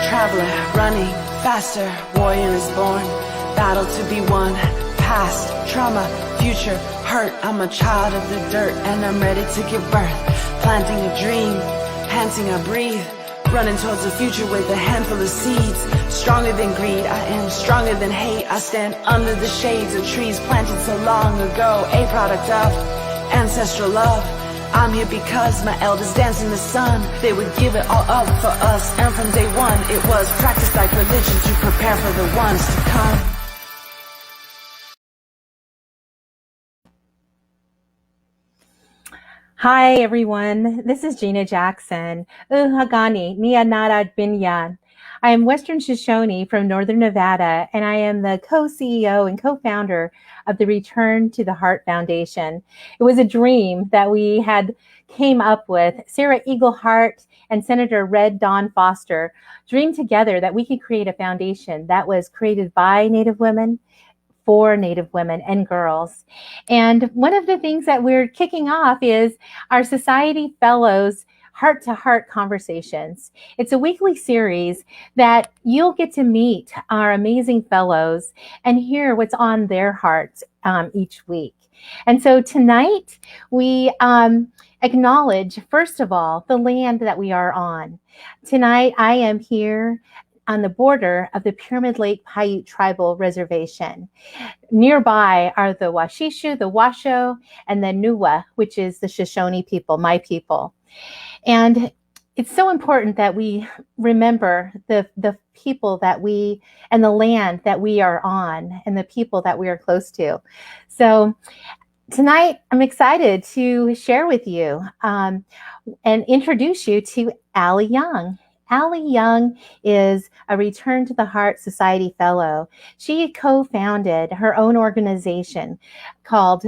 traveler, running faster, warrior is born, battle to be won, past, trauma, future, hurt. I'm a child of the dirt and I'm ready to give birth, planting a dream, panting I breathe, running towards the future with a handful of seeds, stronger than greed, I am stronger than hate. I stand under the shades of trees planted so long ago, a product of ancestral love. I'm here because my elders danced in the sun. They would give it all up for us, and from day one it was practiced like religion to prepare for the ones to come. Hi everyone, this is Gina Jackson. Uhagani, Nia Narad Binyan. I am Western Shoshone from Northern Nevada, and I am the co-CEO and co-founder of the Return to the Heart Foundation. It was a dream that we had came up with. Sarah Eaglehart and Senator Red Dawn Foster dreamed together that we could create a foundation that was created by Native women, for Native women and girls. And one of the things that we're kicking off is our Society Fellows Heart-to-Heart Conversations. It's a weekly series that you'll get to meet our amazing fellows and hear what's on their hearts each week. And so tonight we acknowledge, first of all, the land that we are on. Tonight I am here on the border of the Pyramid Lake Paiute Tribal Reservation. Nearby are the Washishu, the Washoe, and the Nuwa, which is the Shoshone people, my people. And it's so important that we remember the people that we, and the land that we are on, and the people that we are close to. So tonight, I'm excited to share with you and introduce you to Allie Young. Allie Young is a Return to the Heart Society Fellow. She co-founded her own organization called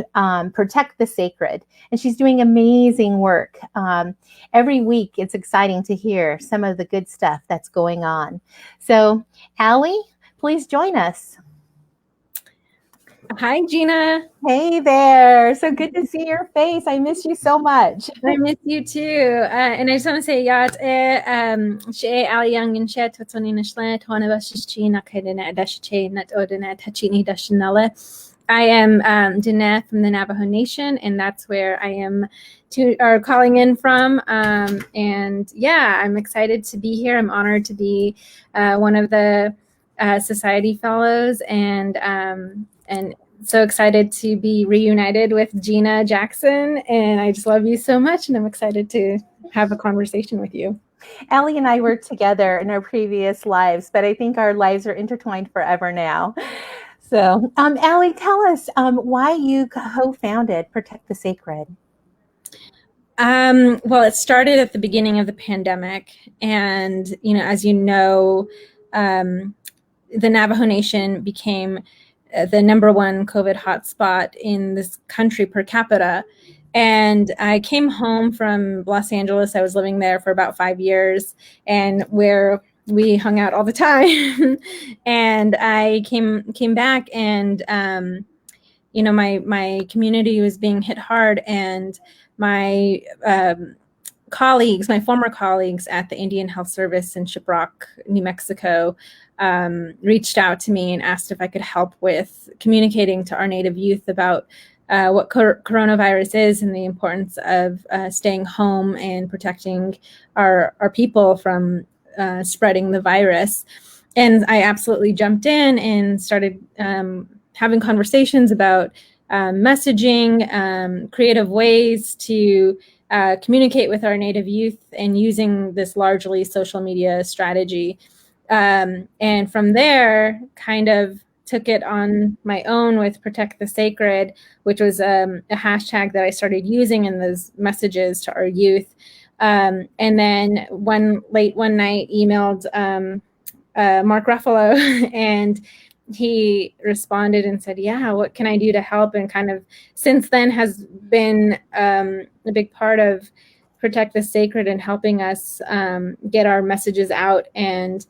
Protect the Sacred, and she's doing amazing work. Every week, it's exciting to hear some of the good stuff that's going on. So, Allie, please join us. Hi, Gina. Hey there. So good to see your face. I miss you so much. I miss you too. And I just want to say, she Allie Young and she Totoni Nashla, Twana Bashina Kadena Dashe, Nat Odina Tachini Dashanella. I am Jeanette from the Navajo Nation, and that's where I am calling in from. And yeah, I'm excited to be here. I'm honored to be one of the Society Fellows, and so excited to be reunited with Gina Jackson, and I just love you so much, and I'm excited to have a conversation with you. Allie and I were together in our previous lives, but I think our lives are intertwined forever now. So, Allie, tell us why you co-founded Protect the Sacred. Well, it started at the beginning of the pandemic, and as you know, the Navajo Nation became the #1 COVID hotspot in this country per capita. And I came home from Los Angeles. I was living there for about 5 years, and where we hung out all the time. And I came back, and my community was being hit hard, and my colleagues, my former colleagues at the Indian Health Service in Shiprock, New Mexico, reached out to me and asked if I could help with communicating to our Native youth about what coronavirus is and the importance of staying home and protecting our people from spreading the virus. And I absolutely jumped in and started having conversations about messaging, creative ways to communicate with our Native youth, and using this largely social media strategy. And from there, kind of took it on my own with Protect the Sacred, which was a hashtag that I started using in those messages to our youth. And then one night emailed Mark Ruffalo, and he responded and said, yeah, what can I do to help? And kind of since then has been a big part of Protect the Sacred and helping us get our messages out, and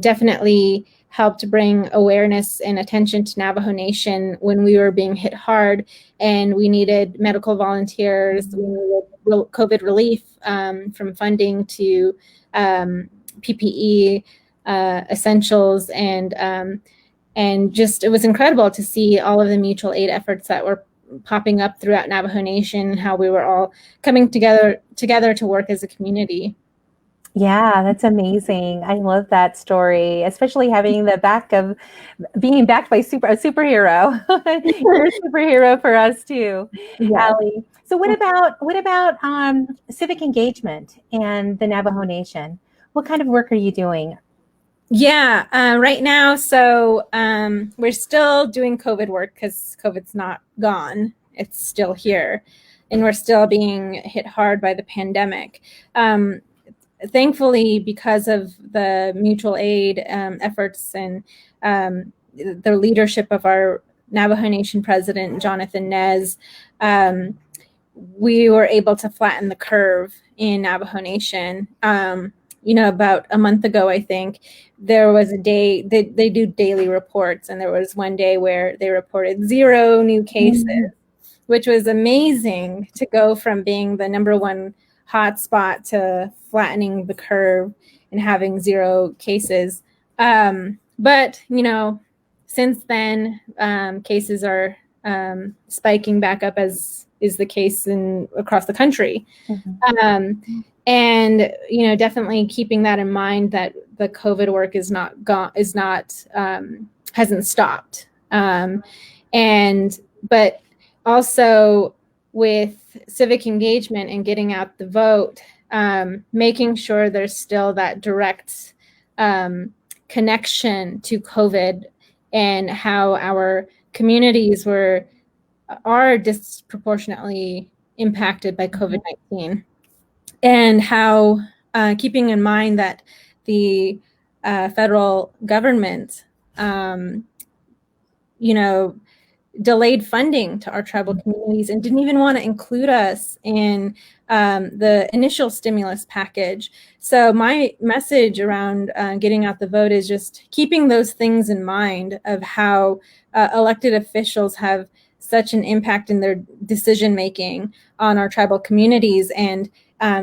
definitely helped bring awareness and attention to Navajo Nation when we were being hit hard and we needed medical volunteers, we needed COVID relief, from funding to PPE essentials, and just it was incredible to see all of the mutual aid efforts that were popping up throughout Navajo Nation, how we were all coming together to work as a community. Yeah, that's amazing. I love that story, especially having the back of being backed by a superhero. You're a superhero for us too, Yeah. Allie. So what about civic engagement and the Navajo Nation? What kind of work are you doing? Yeah, right now, so we're still doing COVID work because COVID's not gone. It's still here, and we're still being hit hard by the pandemic. Thankfully, because of the mutual aid efforts and the leadership of our Navajo Nation president, Jonathan Nez, we were able to flatten the curve in Navajo Nation. About a month ago, I think, there was a day they do daily reports, and there was one day where they reported 0 new cases, which was amazing to go from being the #1 hotspot to flattening the curve and having 0 cases. But since then, cases are spiking back up, as is the case across the country. Mm-hmm. And definitely keeping that in mind, that the COVID work is not gone, hasn't stopped. But also with civic engagement and getting out the vote, making sure there's still that direct connection to COVID and how our communities are disproportionately impacted by COVID-19. And how keeping in mind that the federal government, delayed funding to our tribal communities and didn't even want to include us in the initial stimulus package. So my message around getting out the vote is just keeping those things in mind, of how elected officials have such an impact in their decision making on our tribal communities. And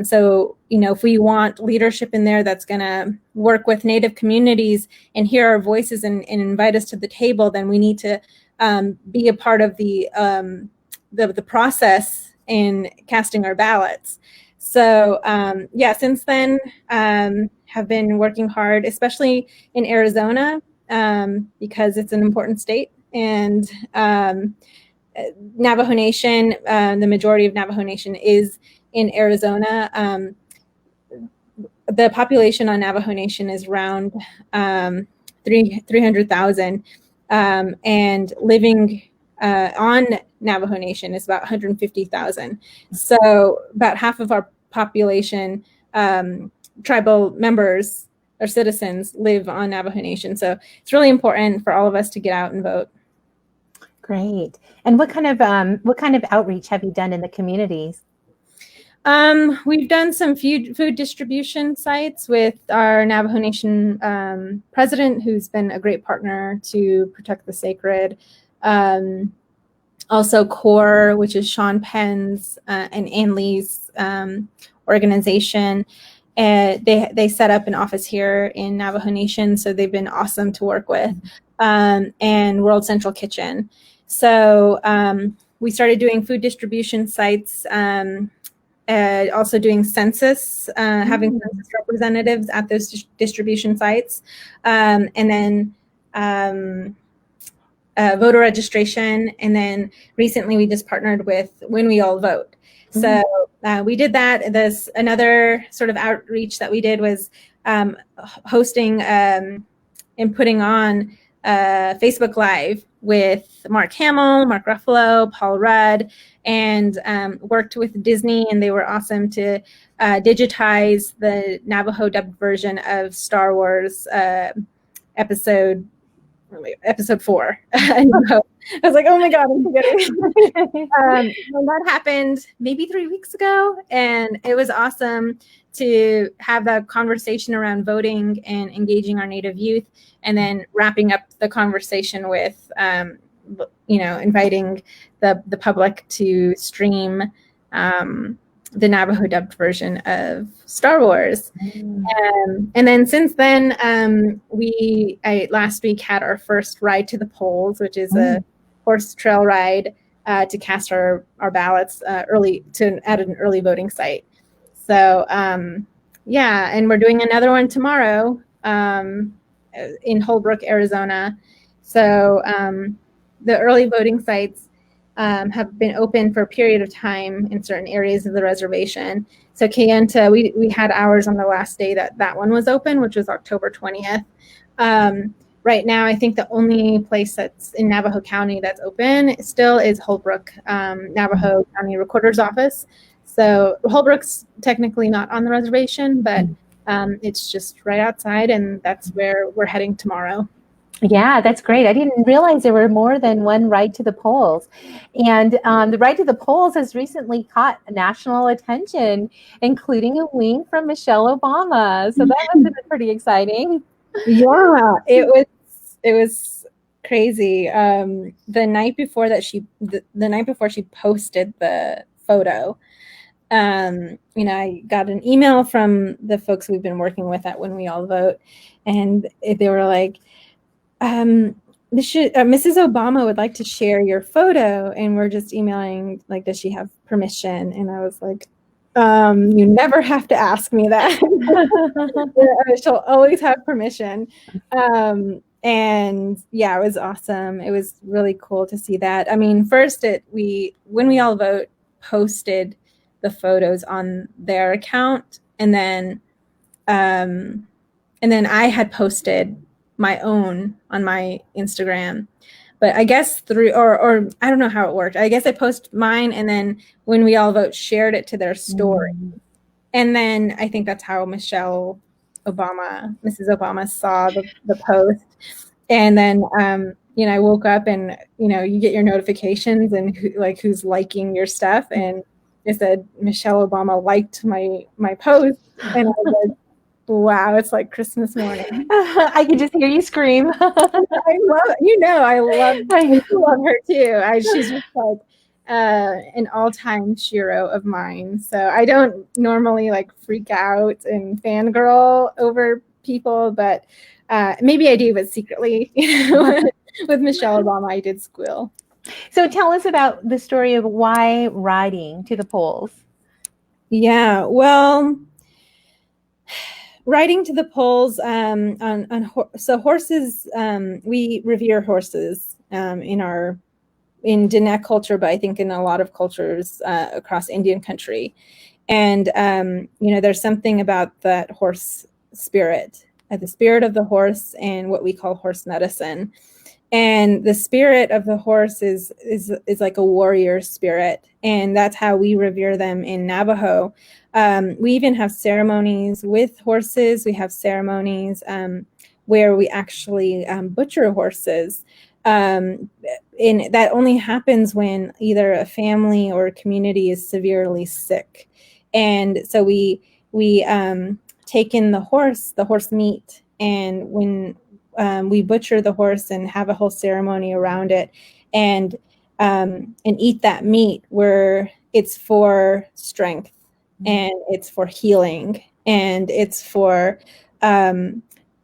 so, if we want leadership in there that's going to work with Native communities and hear our voices and invite us to the table, then we need to be a part of the process in casting our ballots. So since then, have been working hard, especially in Arizona, because it's an important state, and Navajo Nation, the majority of Navajo Nation is in Arizona. The population on Navajo Nation is around 300,000, and living on Navajo Nation is about 150,000. So about half of our population, tribal members or citizens, live on Navajo Nation. So it's really important for all of us to get out and vote. Great. And what kind of outreach have you done in the communities? We've done some food distribution sites with our Navajo Nation president, who's been a great partner to protect the sacred. Also CORE, which is Sean Penn's and Ann Lee's organization. And they set up an office here in Navajo Nation, so they've been awesome to work with. And World Central Kitchen. So we started doing food distribution sites, also doing census, having census representatives at those distribution sites, and then voter registration. And then recently we just partnered with When We All Vote. So we did that. Another sort of outreach that we did was hosting and putting on Facebook Live with Mark Hamill, Mark Ruffalo, Paul Rudd, and worked with Disney, and they were awesome to digitize the Navajo dubbed version of Star Wars episode 4. I was like, oh my God, I'm forgetting. That happened maybe 3 weeks ago, and it was awesome to have that conversation around voting and engaging our Native youth, and then wrapping up the conversation with, inviting the public to stream the Navajo dubbed version of Star Wars. And then since then, last week had our first ride to the polls, which is a horse trail ride to cast our ballots at an early voting site. So yeah, and we're doing another one tomorrow in Holbrook, Arizona. So the early voting sites have been open for a period of time in certain areas of the reservation. So Kayenta, we had ours on the last day that one was open, which was October 20th. Right now, I think the only place that's in Navajo County that's open still is Holbrook, Navajo County Recorder's Office. So Holbrook's technically not on the reservation, but it's just right outside, and that's where we're heading tomorrow. Yeah, that's great. I didn't realize there were more than one ride to the polls. And the ride to the polls has recently caught national attention, including a wink from Michelle Obama. So that must have been pretty exciting. Yeah, it was crazy. The night before she posted the photo, I got an email from the folks we've been working with at When We All Vote, and they were like, Mrs. Obama would like to share your photo, and we're just emailing, like, does she have permission? And I was like, you never have to ask me that. She'll always have permission. And yeah, it was awesome. It was really cool to see that. I mean, first When We All Vote posted the photos on their account, and then I had posted my own on my Instagram, but I guess or I don't know how it worked. I guess I posted mine, and then When We All Vote shared it to their story. And then I think that's how Mrs. Obama saw the post. And then, I woke up and, you get your notifications and who's liking your stuff. And it said Michelle Obama liked my post. And I was like, wow, it's like Christmas morning. I can just hear you scream. I love her too. She's just like an all-time hero of mine. So I don't normally freak out and fangirl over people, but maybe I do, but secretly, with Michelle Obama, I did squeal. So tell us about the story of why riding to the polls. Yeah, well, riding to the polls so horses, we revere horses in Diné culture, but I think in a lot of cultures across Indian country. And there's something about that horse spirit, the spirit of the horse, and what we call horse medicine. And the spirit of the horse is like a warrior spirit, and that's how we revere them in Navajo. We even have ceremonies with horses. We have ceremonies where we actually butcher horses. And that only happens when either a family or a community is severely sick. And so we take in the horse meat, and when we butcher the horse and have a whole ceremony around it, and eat that meat, where it's for strength, and it's for healing, and it's for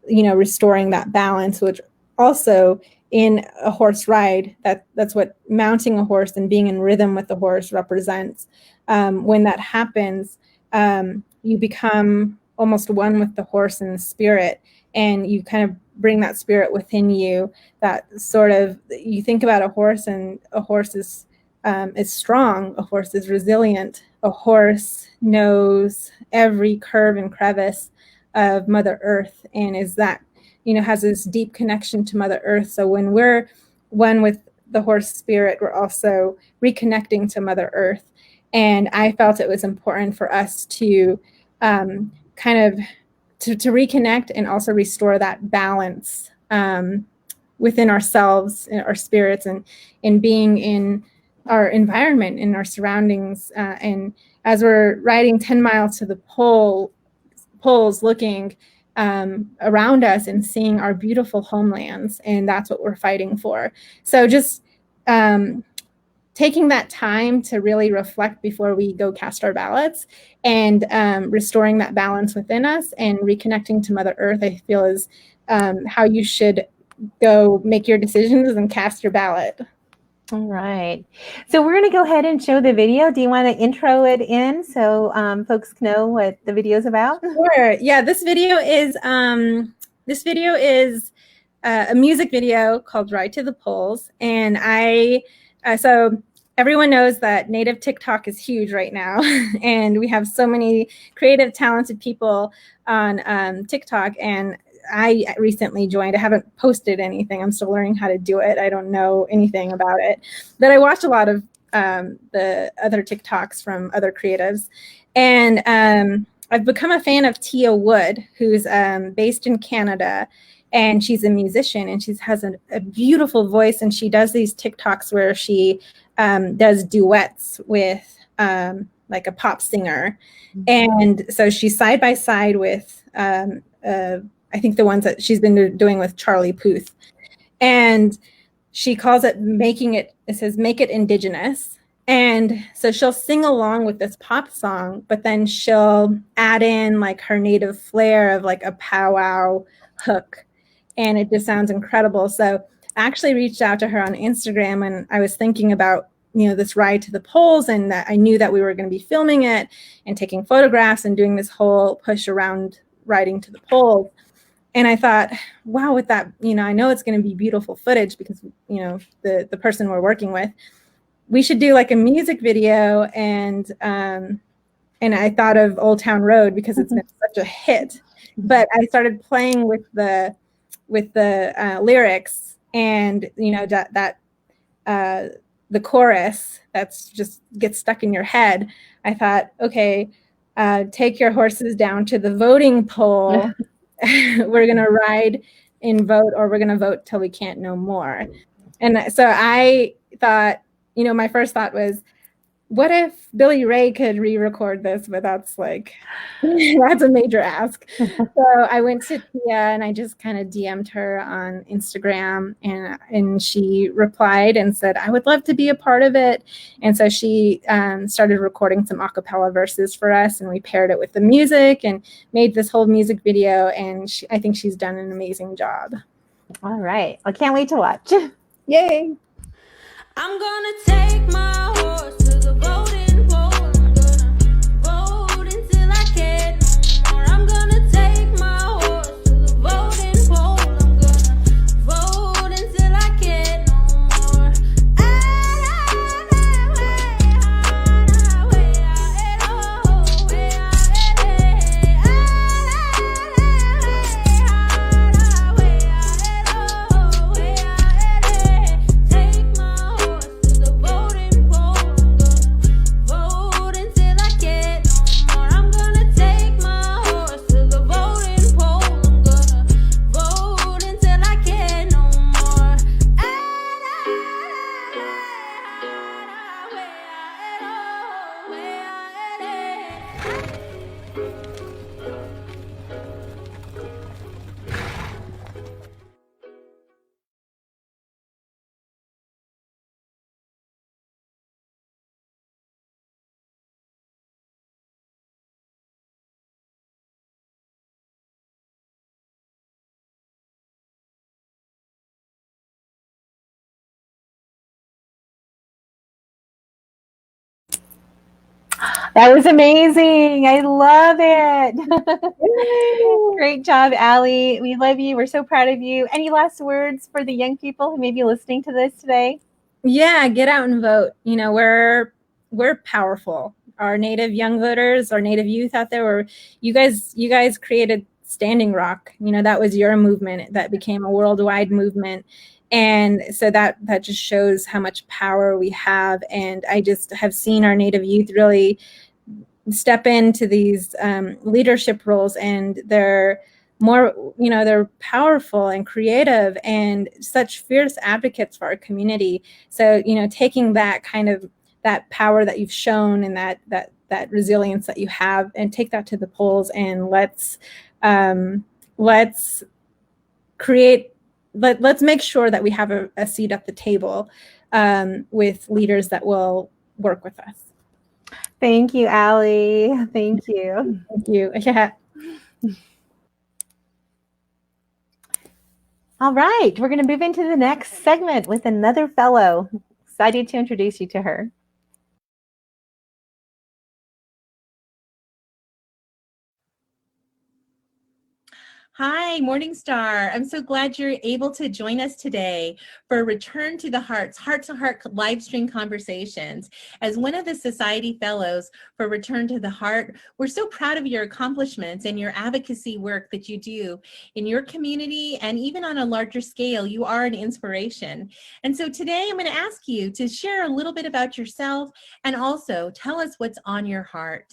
restoring that balance, which also in a horse ride, that's what mounting a horse and being in rhythm with the horse represents. When that happens, you become almost one with the horse and the spirit, and you kind of bring that spirit within you. That sort of, you think about a horse, and a horse is strong. A horse is resilient. A horse knows every curve and crevice of Mother Earth, and is that, has this deep connection to Mother Earth. So when we're one with the horse spirit, we're also reconnecting to Mother Earth. And I felt it was important for us to to reconnect and also restore that balance within ourselves, in our spirits, and in being in our environment, in our surroundings. And as we're riding 10 miles to the polls, looking around us and seeing our beautiful homelands, and that's what we're fighting for. So just taking that time to really reflect before we go cast our ballots, and restoring that balance within us and reconnecting to Mother Earth, I feel is how you should go make your decisions and cast your ballot. All right. So we're going to go ahead and show the video. Do you want to intro it in so folks know what the video is about? Sure. Yeah, this video is a music video called Ride to the Polls. And so everyone knows that native TikTok is huge right now. And we have so many creative, talented people on TikTok. And I recently joined. I haven't posted anything. I'm still learning how to do it. I don't know anything about it. But I watch a lot of the other TikToks from other creatives. And I've become a fan of Tia Wood, who's based in Canada. And she's a musician, and she has a beautiful voice. And she does these TikToks where she does duets with like a pop singer. And so she's side by side with I think the ones that she's been doing with Charlie Puth. And she calls it it says, make it indigenous. And so she'll sing along with this pop song, but then she'll add in like her native flair of like a powwow hook. And it just sounds incredible. So I actually reached out to her on Instagram, and I was thinking about, this ride to the polls, and that I knew that we were going to be filming it and taking photographs and doing this whole push around riding to the polls. And I thought, wow, with that, I know it's going to be beautiful footage because, the person we're working with, we should do like a music video. And I thought of Old Town Road because it's been such a hit. But I started playing with the lyrics, and the chorus that's just gets stuck in your head. I thought, okay, take your horses down to the voting poll. We're going to ride and vote, or we're going to vote till we can't no more. And so I thought, my first thought was, what if Billy Ray could re-record this? But that's like, that's a major ask. So I went to Tia, and I just kind of DM'd her on Instagram, and she replied and said, I would love to be a part of it. And so she started recording some a cappella verses for us, and we paired it with the music and made this whole music video. And I think she's done an amazing job. All right. I can't wait to watch. Yay. I'm gonna take my horse to the voting poll. I'm gonna vote until I can't no more. I'm gonna take my horse to the voting poll. I'm gonna vote until I can't no more. Take my horse to the voting poll. That was amazing. I love it. Great job, Allie. We love you. We're so proud of you. Any last words for the young people who may be listening to this today? Yeah, get out and vote. You know, we're powerful. Our Native young voters, our Native youth out there, you guys created Standing Rock. You know, that was your movement that became a worldwide movement. And so that just shows how much power we have. And I just have seen our Native youth really step into these leadership roles, and they're more, you know, they're powerful and creative and such fierce advocates for our community. So, you know, taking that kind of that power that you've shown and that resilience that you have, and take that to the polls, and let's make sure that we have a seat at the table with leaders that will work with us. Thank you, Allie. Thank you. Thank you. Yeah. All right, we're going to move into the next segment with another fellow. Excited to introduce you to her. Hi, Morningstar. I'm so glad you're able to join us today for Return to the Hearts, heart-to-heart live stream conversations. As one of the Society Fellows for Return to the Heart, we're so proud of your accomplishments and your advocacy work that you do in your community, and even on a larger scale, you are an inspiration. And so today I'm going to ask you to share a little bit about yourself and also tell us what's on your heart.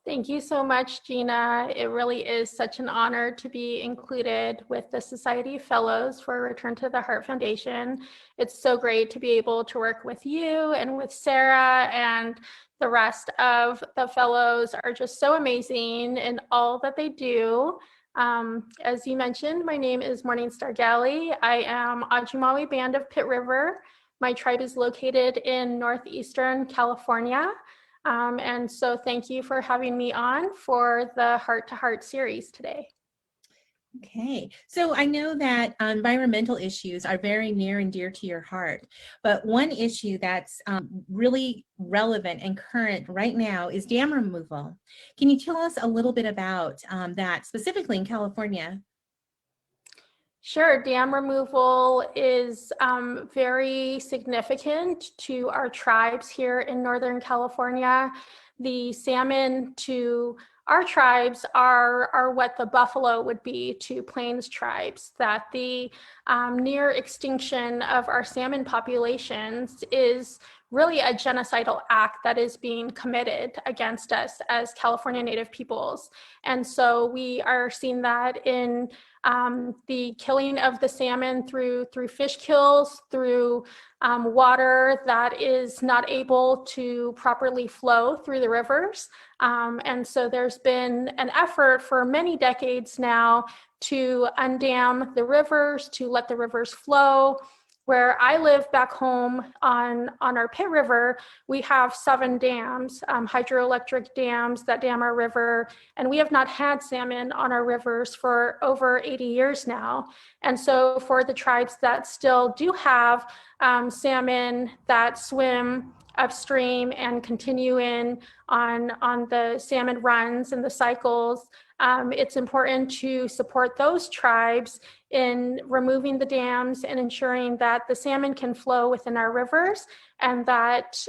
Thank you so much, Gina. It really is such an honor to be included with the Society Fellows for Return to the Heart Foundation. It's so great to be able to work with you and with Sarah, and the rest of the fellows are just so amazing in all that they do. As you mentioned, my name is Morningstar Gali. I am Ajumawi Band of Pitt River. My tribe is located in northeastern California. And so thank you for having me on for the Heart to Heart series today. Okay, so I know that environmental issues are very near and dear to your heart, but one issue that's really relevant and current right now is dam removal. Can you tell us a little bit about that, specifically in California? Sure, dam removal is very significant to our tribes here in Northern California. The salmon to our tribes are what the buffalo would be to Plains tribes, that the near extinction of our salmon populations is really a genocidal act that is being committed against us as California Native peoples. And so we are seeing that in the killing of the salmon through fish kills, through water that is not able to properly flow through the rivers. And so there's been an effort for many decades now to undam the rivers, to let the rivers flow. Where I live back home on our Pitt River, we have 7 dams, hydroelectric dams that dam our river, and we have not had salmon on our rivers for over 80 years now. And so for the tribes that still do have salmon that swim upstream and continue in on the salmon runs and the cycles, it's important to support those tribes in removing the dams and ensuring that the salmon can flow within our rivers. And that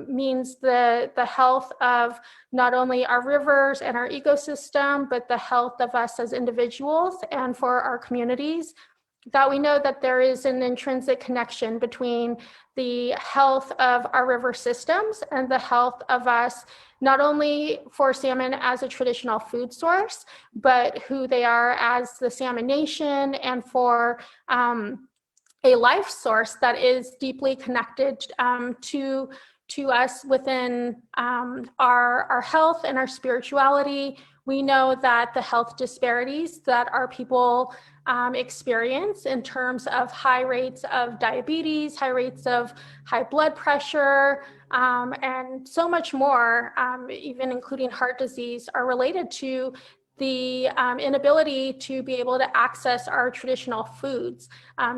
means the health of not only our rivers and our ecosystem, but the health of us as individuals and for our communities. That we know that there is an intrinsic connection between the health of our river systems and the health of us, not only for salmon as a traditional food source, but who they are as the salmon nation, and for a life source that is deeply connected to us within our health and our spirituality. We know that the health disparities that our people experience in terms of high rates of diabetes, high rates of high blood pressure, and so much more, even including heart disease, are related to the inability to be able to access our traditional foods,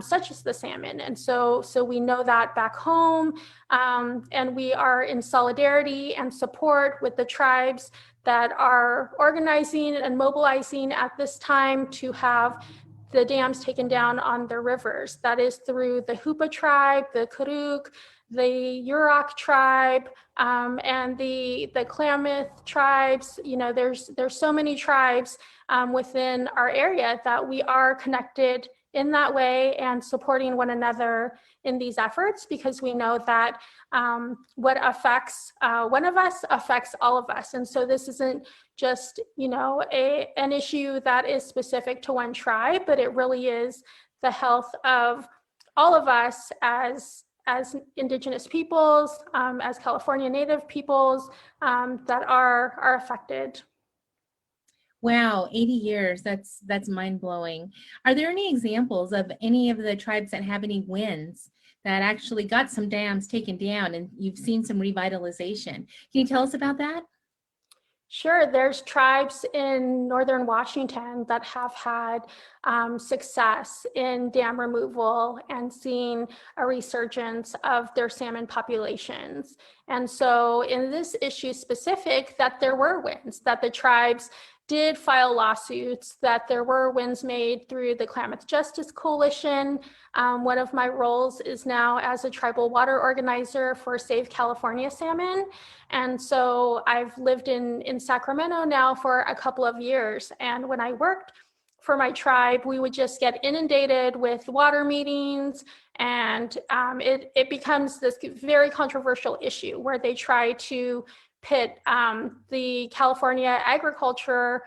such as the salmon. And so we know that back home, and we are in solidarity and support with the tribes that are organizing and mobilizing at this time to have the dams taken down on their rivers. That is through the Hoopa tribe, the Karuk, the Yurok tribe, and the Klamath tribes. You know, there's so many tribes within our area that we are connected in that way and supporting one another in these efforts, because we know that what affects one of us affects all of us. And so this isn't just, you know, an issue that is specific to one tribe, but it really is the health of all of us as Indigenous peoples, as California Native peoples that are affected. Wow, 80 years. That's mind-blowing. Are there any examples of any of the tribes that have any wins that actually got some dams taken down and you've seen some revitalization? Can you tell us about that? Sure, there's tribes in northern Washington that have had success in dam removal and seen a resurgence of their salmon populations. And so in this issue specific, that there were wins, that the tribes did file lawsuits, that there were wins made through the Klamath Justice Coalition. One of my roles is now as a tribal water organizer for Save California Salmon. And so I've lived in Sacramento now for a couple of years. And when I worked for my tribe, we would just get inundated with water meetings, and it becomes this very controversial issue where they try to pit the California agriculture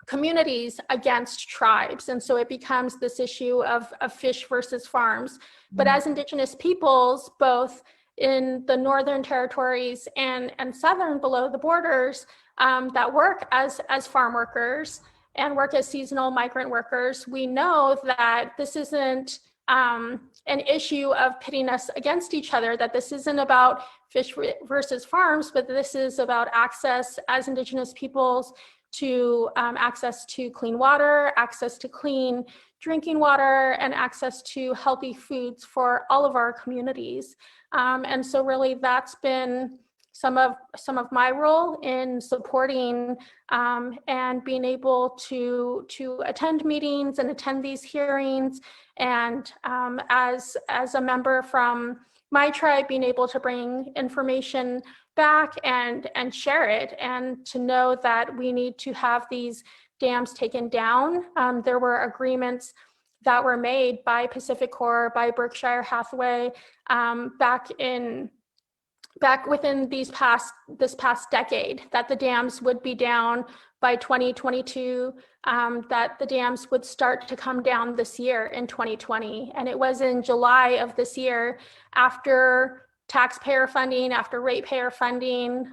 communities against tribes. And so it becomes this issue of fish versus farms. But as Indigenous peoples, both in the northern territories and southern below the borders, that work as farm workers and work as seasonal migrant workers, we know that this isn't an issue of pitting us against each other, that this isn't about fish versus farms, but this is about access as Indigenous peoples to access to clean water, access to clean drinking water, and access to healthy foods for all of our communities. And so really that's been some of my role in supporting and being able to attend meetings and attend these hearings. And as a member from my tribe, being able to bring information back and share it, and to know that we need to have these dams taken down. There were agreements that were made by Pacific Corp, by Berkshire Hathaway, back within this past decade, that the dams would be down by 2022, that the dams would start to come down this year in 2020. And it was in July of this year, after taxpayer funding, after ratepayer funding,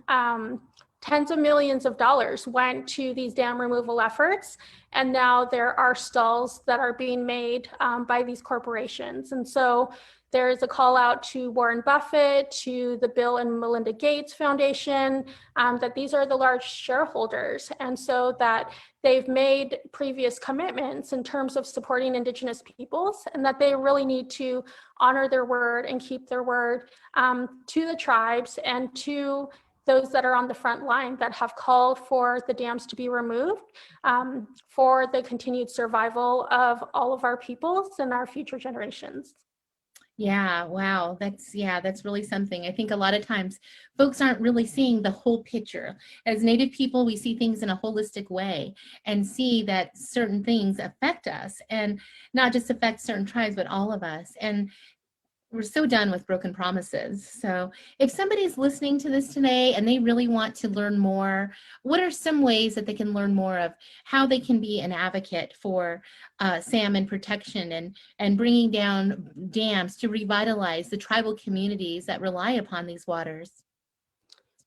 tens of millions of dollars went to these dam removal efforts. And now there are stalls that are being made by these corporations. And so there is a call out to Warren Buffett, to the Bill and Melinda Gates Foundation, that these are the large shareholders. And so that they've made previous commitments in terms of supporting Indigenous peoples, and that they really need to honor their word and keep their word to the tribes and to those that are on the front line that have called for the dams to be removed for the continued survival of all of our peoples and our future generations. Yeah, wow. That's really something. I think a lot of times folks aren't really seeing the whole picture. As Native people, we see things in a holistic way and see that certain things affect us, and not just affect certain tribes, but all of us. And we're so done with broken promises. So if somebody's listening to this today and they really want to learn more, what are some ways that they can learn more of how they can be an advocate for salmon protection and bringing down dams to revitalize the tribal communities that rely upon these waters?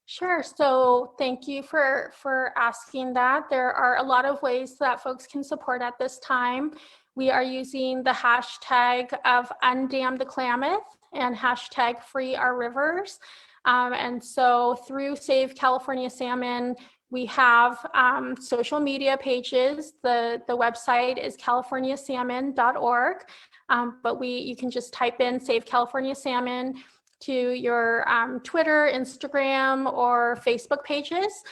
Sure. So thank you for asking that. There are a lot of ways that folks can support at this time. We are using the hashtag of Undam the Klamath and hashtag Free Our Rivers. And so through Save California Salmon, we have social media pages. The website is californiasalmon.org, but you can just type in Save California Salmon to your Twitter, Instagram, or Facebook pages.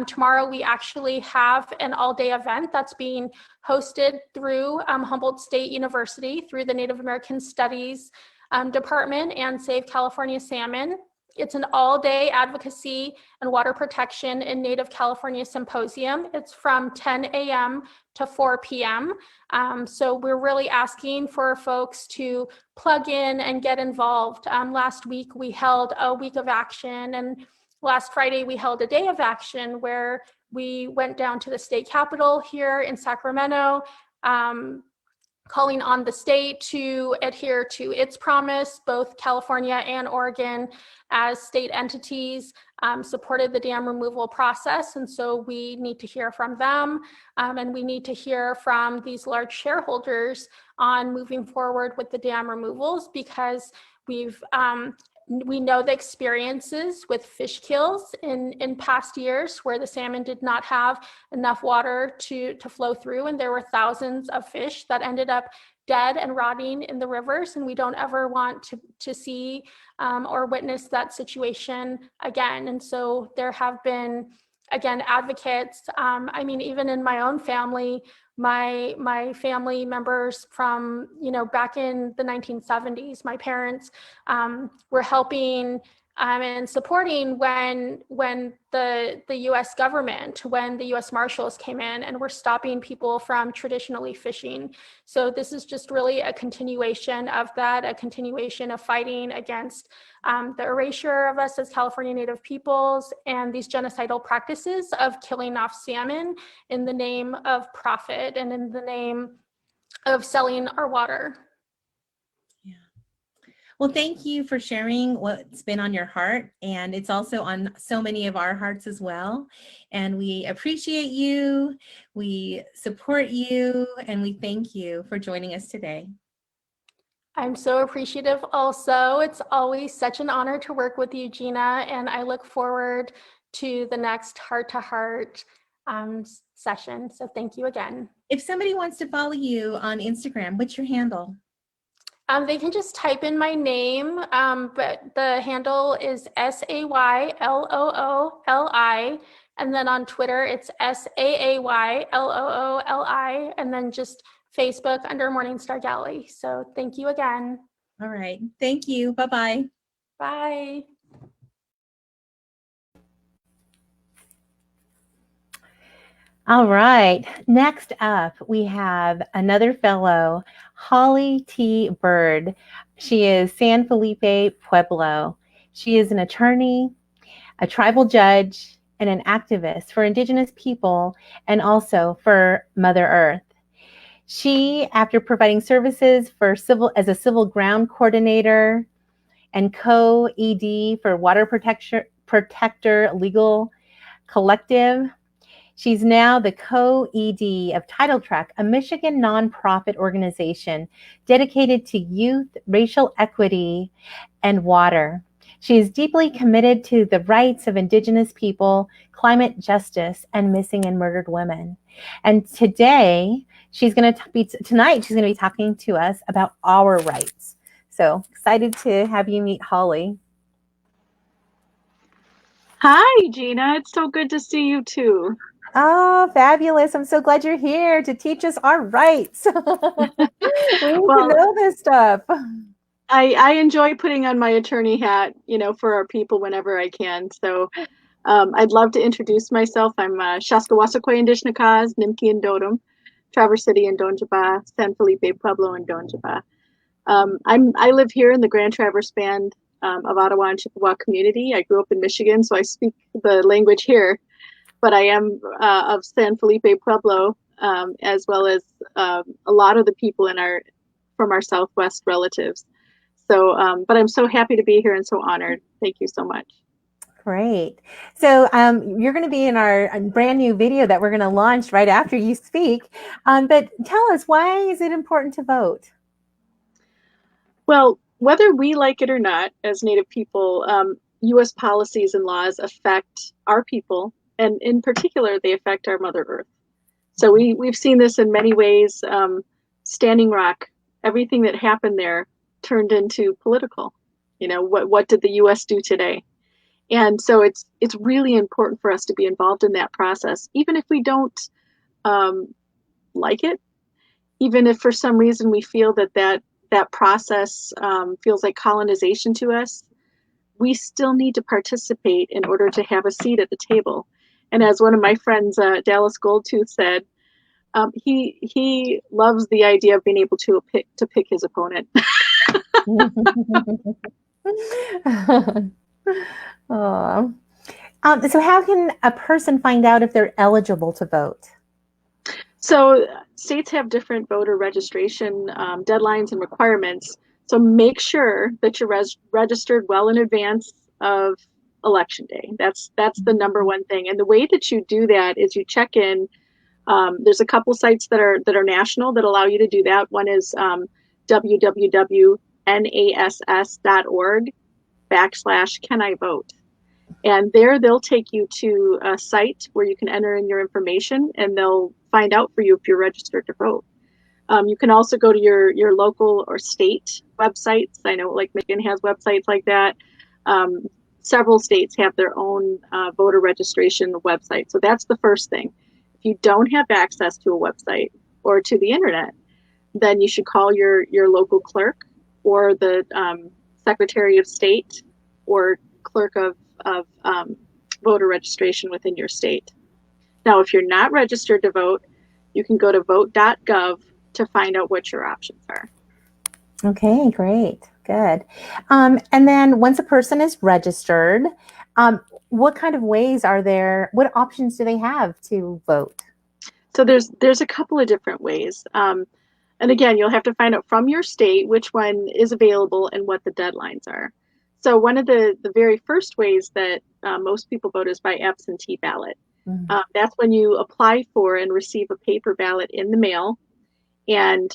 Tomorrow we actually have an all-day event that's being hosted through Humboldt State University, through the Native American Studies Department and Save California Salmon. It's an all-day advocacy and water protection in Native California symposium. It's from 10 a.m. to 4 p.m. So we're really asking for folks to plug in and get involved. Last week we held a week of action, and last Friday we held a day of action where we went down to the state capitol here in Sacramento, calling on the state to adhere to its promise. Both California and Oregon, as state entities, supported the dam removal process. And so we need to hear from them, and we need to hear from these large shareholders on moving forward with the dam removals, because we know the experiences with fish kills in past years where the salmon did not have enough water to flow through, and there were thousands of fish that ended up dead and rotting in the rivers, and we don't ever want to see or witness that situation again. And so there have been, again, advocates. I mean, even in my own family, my family members from, back in the 1970s, my parents were helping and supporting when the U.S. government, when the U.S. Marshals came in and were stopping people from traditionally fishing. So this is just really a continuation of that, a continuation of fighting against the erasure of us as California Native peoples and these genocidal practices of killing off salmon in the name of profit and in the name of selling our water. Well, thank you for sharing what's been on your heart, and it's also on so many of our hearts as well. And we appreciate you, we support you, and we thank you for joining us today. I'm so appreciative also. It's always such an honor to work with you, Gina, and I look forward to the next heart-to-heart session. So thank you again. If somebody wants to follow you on Instagram, what's your handle? They can just type in my name, but the handle is SAYLOOLI, and then on Twitter it's SAAYLOOLI, and then just Facebook under Morningstar Gali. So thank you again. All right. Thank you. Bye-bye. Bye. All right. Next up, we have another fellow, Holly T. Bird. She is San Felipe Pueblo. She is an attorney, a tribal judge, and an activist for Indigenous people and also for Mother Earth. She, after providing services for as a civil ground coordinator and co-ED for Water Protector Legal Collective, she's now the co-ED of Title Track, a Michigan nonprofit organization dedicated to youth, racial equity, and water. She is deeply committed to the rights of Indigenous people, climate justice, and missing and murdered women. And tonight, she's going to be talking to us about our rights. So excited to have you meet Holly. Hi, Gina. It's so good to see you too. Oh, fabulous. I'm so glad you're here to teach us our rights. We need to know this stuff. I enjoy putting on my attorney hat, for our people whenever I can. So I'd love to introduce myself. I'm Shaskawasakway and Dishnakaz, Nimki and Dodom, Traverse City and Donjaba, San Felipe Pueblo and Donjaba. I live here in the Grand Traverse Band of Ottawa and Chippewa community. I grew up in Michigan, so I speak the language here. But I am of San Felipe Pueblo, as well as a lot of the people from our Southwest relatives. So, but I'm so happy to be here and so honored. Thank you so much. Great. So you're going to be in our brand new video that we're going to launch right after you speak. But tell us, why is it important to vote? Well, whether we like it or not, as Native people, U.S. policies and laws affect our people. And in particular, they affect our Mother Earth. So we've seen this in many ways. Standing Rock, everything that happened there turned into political. What did the U.S. do today? And so it's really important for us to be involved in that process, even if we don't like it, even if for some reason we feel that process feels like colonization to us. We still need to participate in order to have a seat at the table. And as one of my friends, Dallas Goldtooth, said, he loves the idea of being able to pick his opponent. So how can a person find out if they're eligible to vote? So states have different voter registration deadlines and requirements. So make sure that you're registered well in advance of election day. That's the number one thing. And the way that you do that is you check in. There's a couple sites that are national that allow you to do that. One is www.nass.org/can I vote. And there they'll take you to a site where you can enter in your information and they'll find out for you if you're registered to vote. You can also go to your local or state websites. I know like Michigan has websites like that. Several states have their own voter registration website. So that's the first thing. If you don't have access to a website or to the internet, then you should call your local clerk or the Secretary of State or clerk of voter registration within your state. Now, if you're not registered to vote, you can go to vote.gov to find out what your options are. Okay, great. Good. And then once a person is registered, what kind of ways are there? What options do they have to vote? So there's a couple of different ways. And again, you'll have to find out from your state which one is available and what the deadlines are. So one of the very first ways that most people vote is by absentee ballot. Mm-hmm. That's when you apply for and receive a paper ballot in the mail. And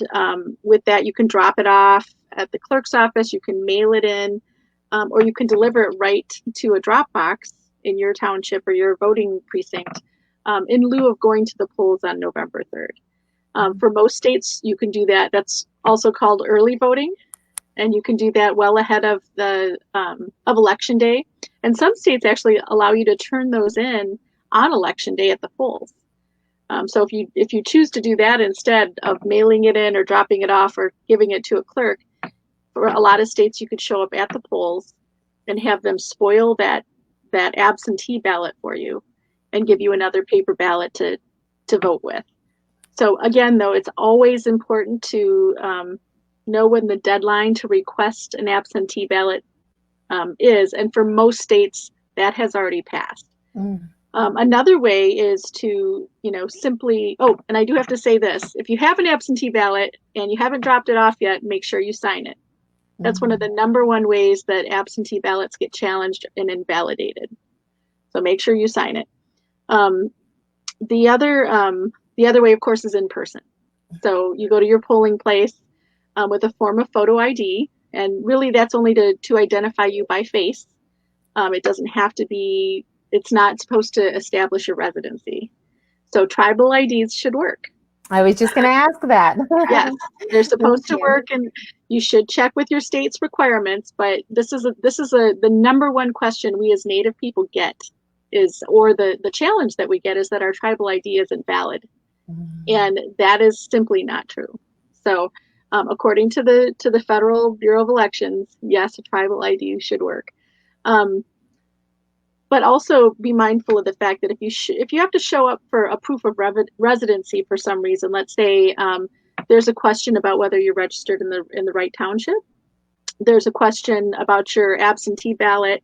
with that, you can drop it off at the clerk's office, you can mail it in, or you can deliver it right to a drop box in your township or your voting precinct in lieu of going to the polls on November 3rd. For most states, you can do that. That's also called early voting. And you can do that well ahead of the of election day. And some states actually allow you to turn those in on election day at the polls. So if you choose to do that instead of mailing it in or dropping it off or giving it to a clerk, for a lot of states you could show up at the polls and have them spoil that absentee ballot for you and give you another paper ballot to vote with. So again, though, it's always important to know when the deadline to request an absentee ballot is, and for most states that has already passed. Another way is to, simply, and I do have to say this, if you have an absentee ballot and you haven't dropped it off yet, make sure you sign it. That's one of the number one ways that absentee ballots get challenged and invalidated. So make sure you sign it. The other way, of course, is in person. So you go to your polling place with a form of photo ID, and really that's only to identify you by face. It doesn't have to be, it's not supposed to establish your residency. So tribal IDs should work. I was just going to ask that. Yes, they're supposed to work, and you should check with your state's requirements. But this is the number one question we as Native people get or the challenge that we get is that our tribal ID isn't valid, and that is simply not true. So, according to the Federal Bureau of Elections, yes, a tribal ID should work. But also be mindful of the fact that if you have to show up for a proof of residency for some reason, let's say there's a question about whether you're registered in the right township, there's a question about your absentee ballot,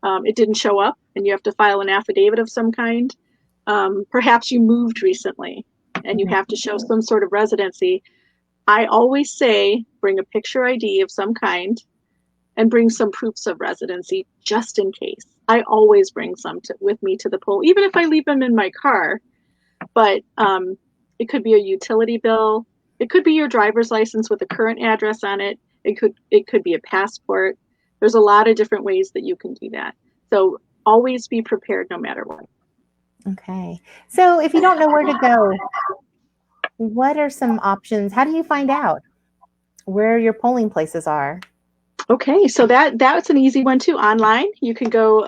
it didn't show up, and you have to file an affidavit of some kind. Perhaps you moved recently, and you have to show some sort of residency. I always say bring a picture ID of some kind, and bring some proofs of residency just in case. I always bring some with me to the poll, even if I leave them in my car. But it could be a utility bill. It could be your driver's license with a current address on it. It could be a passport. There's a lot of different ways that you can do that. So always be prepared no matter what. Okay. So if you don't know where to go, what are some options? How do you find out where your polling places are? Okay, so that's an easy one too. Online, you can go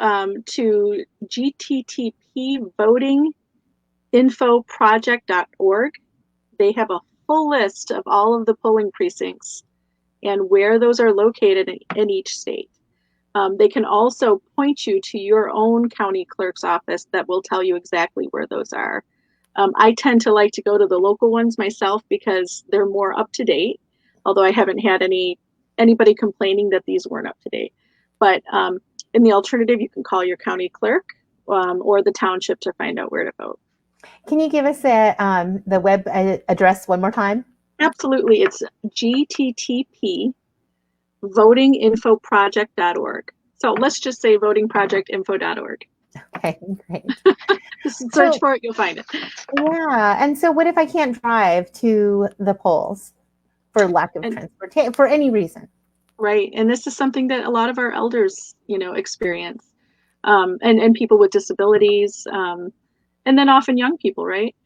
to gttpvotinginfoproject.org. They have a full list of all of the polling precincts and where those are located in each state. They can also point you to your own county clerk's office that will tell you exactly where those are. I tend to like to go to the local ones myself because they're more up to date, although I haven't had anybody complaining that these weren't up to date. But in the alternative, you can call your county clerk or the township to find out where to vote. Can you give us the web address one more time? Absolutely. It's GTTP votinginfoproject.org. So let's just say votingprojectinfo.org. Okay, great. Just search So, for it, you'll find it. yeah. And so what if I can't drive to the polls for lack of transportation, for any reason? Right. And this is something that a lot of our elders, experience, and people with disabilities, and then often young people, right?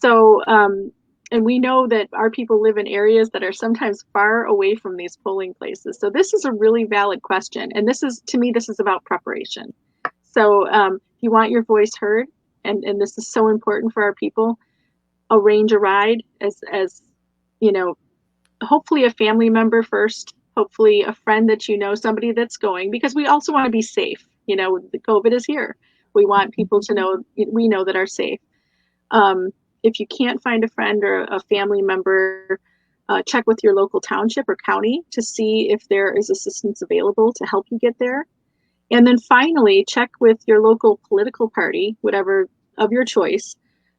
So, and we know that our people live in areas that are sometimes far away from these polling places. So this is a really valid question. And this is, to me, this is about preparation. So if you want your voice heard, and this is so important for our people, arrange a ride as hopefully a family member first, hopefully a friend that somebody that's going, because we also want to be safe. The COVID is here. We want people to know, we know that are safe. If you can't find a friend or a family member, check with your local township or county to see if there is assistance available to help you get there. And then finally, check with your local political party, whatever of your choice,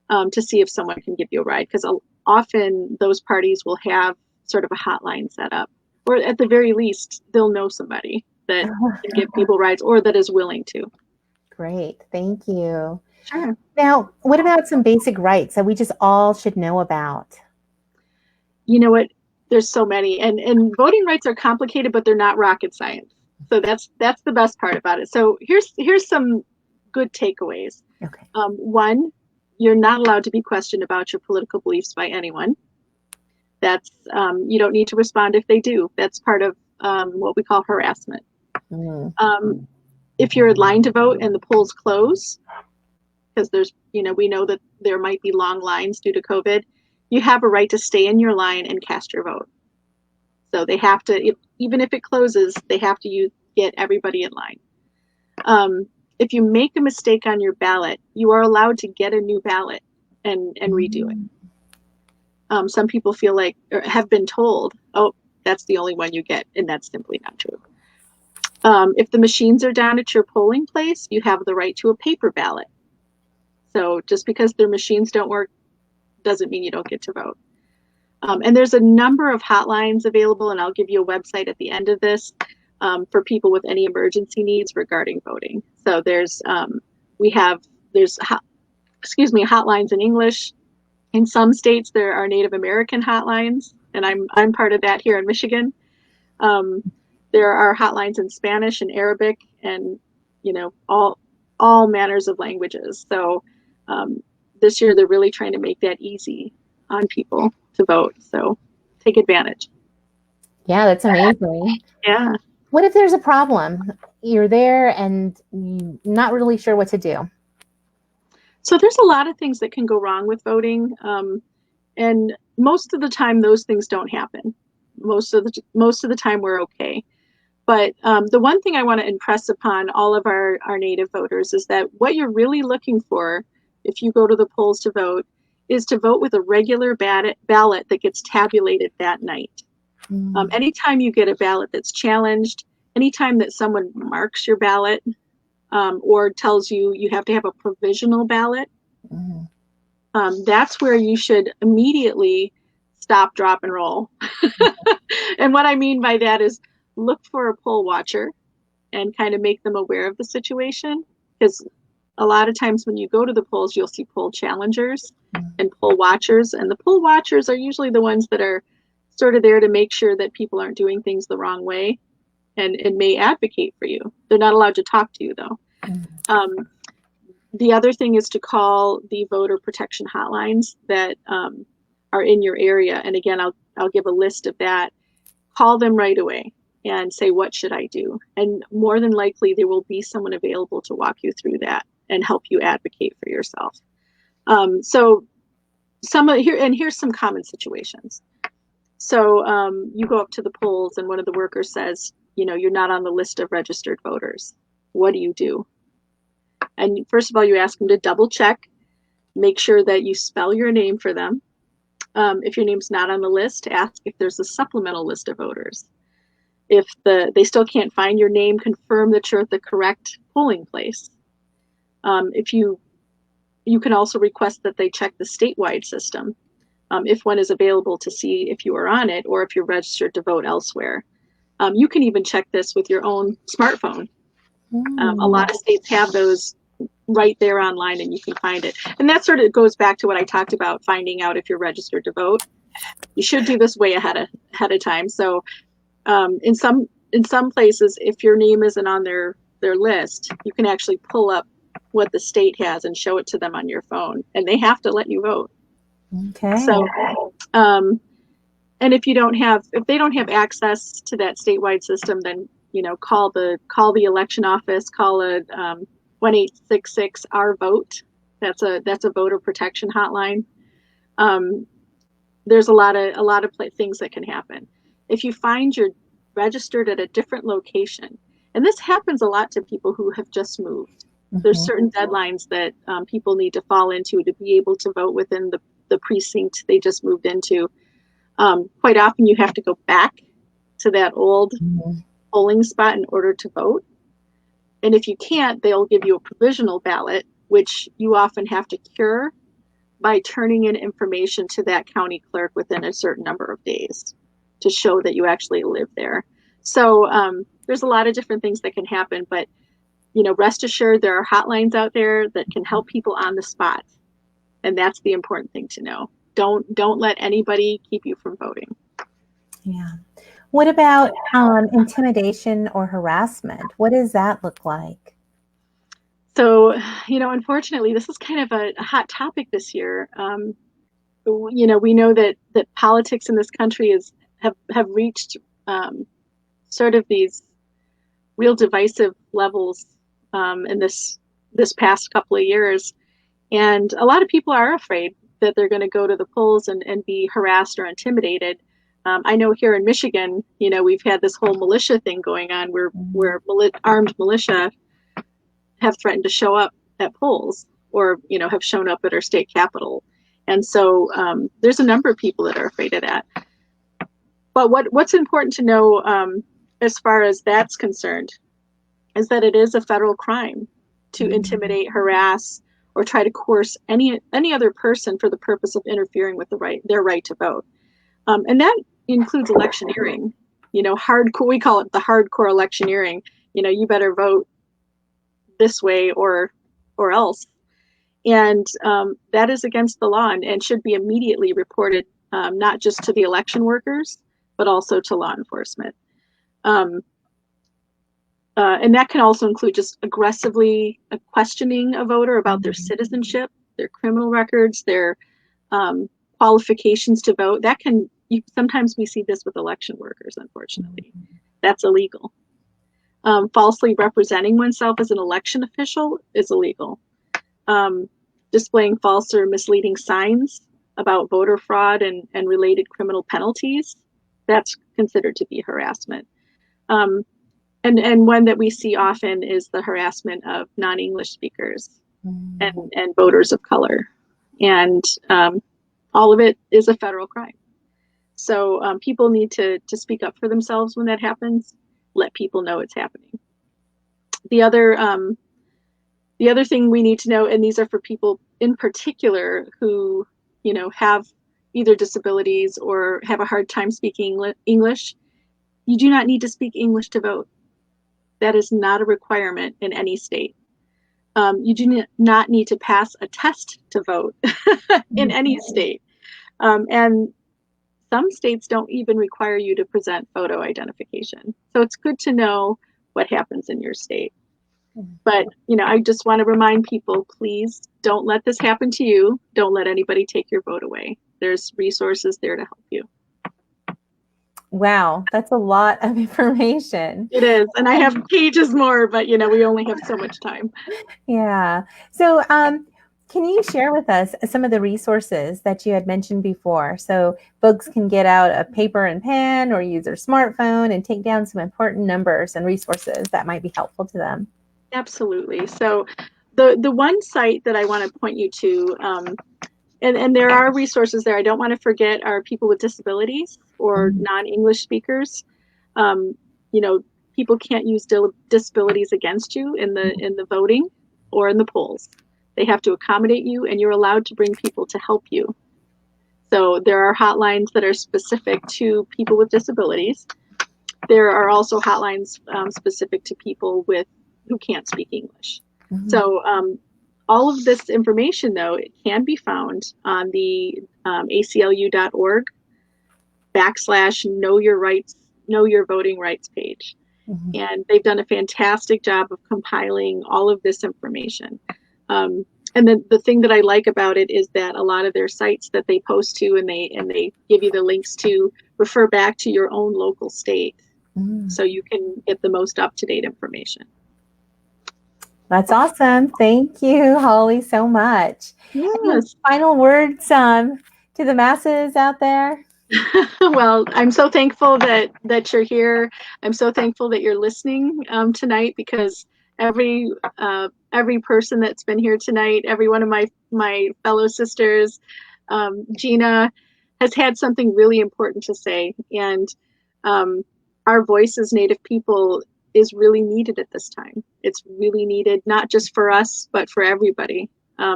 to see if someone can give you a ride, because often those parties will have sort of a hotline set up, or at the very least, they'll know somebody that can give people rides or that is willing to. Great. Thank you. Sure. Now, what about some basic rights that we just all should know about? You know what? There's so many, and voting rights are complicated, but they're not rocket science. So that's the best part about it. So here's some good takeaways. Okay. One, you're not allowed to be questioned about your political beliefs by anyone. That's you don't need to respond if they do. That's part of what we call harassment. Mm. If you're in line to vote and the polls close, because there's, we know that there might be long lines due to COVID, you have a right to stay in your line and cast your vote. So they have to, even if it closes, they have to get everybody in line. If you make a mistake on your ballot, you are allowed to get a new ballot and redo it. Some people feel like, or have been told, oh, that's the only one you get, and that's simply not true. If the machines are down at your polling place, you have the right to a paper ballot. So just because their machines don't work doesn't mean you don't get to vote. And there's a number of hotlines available, and I'll give you a website at the end of this for people with any emergency needs regarding voting. So there's hotlines in English. In some states, there are Native American hotlines, and I'm part of that here in Michigan. There are hotlines in Spanish and Arabic, and all manners of languages. So this year they're really trying to make that easy on people to vote. So take advantage. Yeah, that's amazing. Yeah. What if there's a problem? You're there and you're not really sure what to do. So there's a lot of things that can go wrong with voting. And most of the time those things don't happen. Most of the time we're okay. But the one thing I want to impress upon all of our Native voters is that what you're really looking for if you go to the polls to vote is to vote with a regular ballot that gets tabulated that night. Anytime you get a ballot that's challenged, anytime that someone marks your ballot or tells you you have to have a provisional ballot, that's where you should immediately stop, drop, and roll. And what I mean by that is look for a poll watcher and kind of make them aware of the situation, because a lot of times when you go to the polls, you'll see poll challengers and poll watchers, and the poll watchers are usually the ones that are sort of there to make sure that people aren't doing things the wrong way and may advocate for you. They're not allowed to talk to you, though. The other thing is to call the voter protection hotlines that are in your area. And again, I'll give a list of that. Call them right away and say, what should I do? And more than likely, there will be someone available to walk you through that and help you advocate for yourself. So here's some common situations. So you go up to the polls and one of the workers says, you're not on the list of registered voters. What do you do? And first of all, you ask them to double check, make sure that you spell your name for them. If your name's not on the list, ask if there's a supplemental list of voters. If they still can't find your name, confirm that you're at the correct polling place. If you can also request that they check the statewide system if one is available to see if you are on it or if you're registered to vote elsewhere. You can even check this with your own smartphone. A lot of states have those right there online, and you can find it. And that sort of goes back to what I talked about, finding out if you're registered to vote. You should do this way ahead of time. So in some places, if your name isn't on their list, you can actually pull up what the state has and show it to them on your phone, and they have to let you vote. Okay. So, and if they don't have access to that statewide system, then call the election office, call a 1-866-OUR-VOTE. That's a voter protection hotline. There's a lot of things that can happen if you find you're registered at a different location, and this happens a lot to people who have just moved. There's certain deadlines that people need to fall into to be able to vote within the precinct they just moved into. Quite often you have to go back to that old polling spot in order to vote. And if you can't, they'll give you a provisional ballot, which you often have to cure by turning in information to that county clerk within a certain number of days to show that you actually live there. So there's a lot of different things that can happen, but rest assured there are hotlines out there that can help people on the spot. And that's the important thing to know. Don't let anybody keep you from voting. Yeah. What about intimidation or harassment? What does that look like? So, unfortunately, this is kind of a hot topic this year. We know that politics in this country have reached sort of these real divisive levels in this past couple of years. And a lot of people are afraid that they're going to go to the polls and be harassed or intimidated. I know here in Michigan, we've had this whole militia thing going on where armed militia have threatened to show up at polls or, have shown up at our state capitol. And so there's a number of people that are afraid of that. But what's important to know as far as that's concerned is that it is a federal crime to intimidate, harass, or try to coerce any other person for the purpose of interfering with their right to vote. And that includes electioneering. Hardcore, we call it the hardcore electioneering. You better vote this way or else. And that is against the law and should be immediately reported, not just to the election workers, but also to law enforcement. And that can also include just aggressively questioning a voter about their citizenship, their criminal records, their qualifications to vote. Sometimes we see this with election workers, unfortunately. That's illegal. Falsely representing oneself as an election official is illegal. Displaying false or misleading signs about voter fraud and related criminal penalties, that's considered to be harassment. And one that we see often is the harassment of non-English speakers and voters of color. And all of it is a federal crime. So people need to speak up for themselves when that happens, let people know it's happening. The other thing we need to know, and these are for people in particular who, have either disabilities or have a hard time speaking English, you do not need to speak English to vote. That is not a requirement in any state. You do not need to pass a test to vote in any state. And some states don't even require you to present photo identification. So it's good to know what happens in your state. But, I just want to remind people, please don't let this happen to you. Don't let anybody take your vote away. There's resources there to help you. Wow, that's a lot of information. It is. And I have pages more, but, we only have so much time. Yeah. So can you share with us some of the resources that you had mentioned before? So folks can get out a paper and pen or use their smartphone and take down some important numbers and resources that might be helpful to them. Absolutely. So the one site that I want to point you to, and there are resources there I don't want to forget, are people with disabilities or non-English speakers. People can't use disabilities against you in the voting or in the polls. They have to accommodate you, and you're allowed to bring people to help you. So there are hotlines that are specific to people with disabilities. There are also hotlines specific to people who can't speak English. Mm-hmm. So all of this information, though, it can be found on the aclu.org /know your voting rights page. Mm-hmm. And they've done a fantastic job of compiling all of this information. And then the thing that I like about it is that a lot of their sites that they post to and they give you the links to refer back to your own local state. Mm. So you can get the most up-to-date information. That's awesome. Thank you, Holly, so much. Yes. Any final words to the masses out there? Well, I'm so thankful that you're here. I'm so thankful that you're listening tonight, because every person that's been here tonight, every one of my fellow sisters, Gina, has had something really important to say. And our voice as Native people is really needed at this time. It's really needed, not just for us, but for everybody,